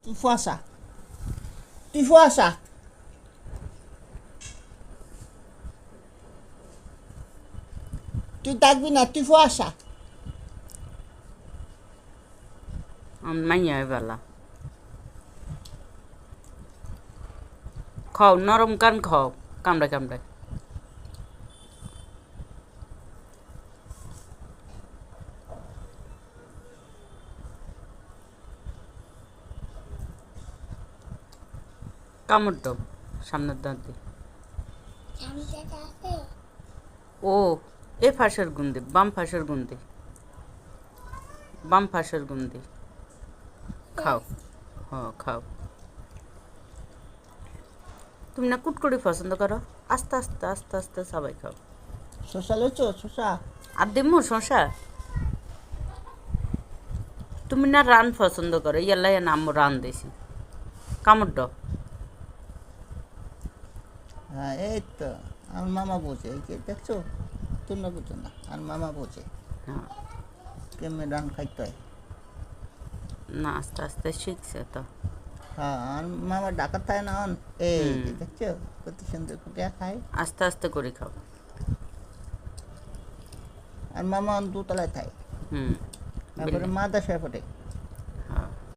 তুই ফুয়াশা, তুই ফুয়াশা, তুই ডাকবি না, তুই ফুয়াশা। মাইয়া বেলা খাও নরম কান খাও কামড়ায় কামড়ায় কামড় দাও সামনের দাঁত দিয়ে ও এ ফাঁসের গুন্দি বাম ফাঁসের গুন্দি বাম ফাঁসের গুন্দি খাও খাও তুমি না কুটকুটি পছন্দ করো আস্তে আস্তে আস্তে আস্তে সবাই খাও শশা লেছো, শশা। আর দিমু শশা তুমি না রান পছন্দ করো ইয়াল্লাই নাম রান দিছি কামড় দাও হ্যাঁ, এই তো আমার মামা বোঝে, এই যে দেখছো, তোর না বুঝো না, আর মামা বোঝে হ্যাঁ কেমন রান খাইতে হয়। না আস্তে আস্তে শিখছে তো হ্যাঁ, আর মামা ডাকাত থাকে না, এই যে দেখছো কত সুন্দর করে খায়। আস্তে আস্তে করে খাও আর মামা দোতলায় থাকে, হুম তারপরে মাদাসায় পড়ে।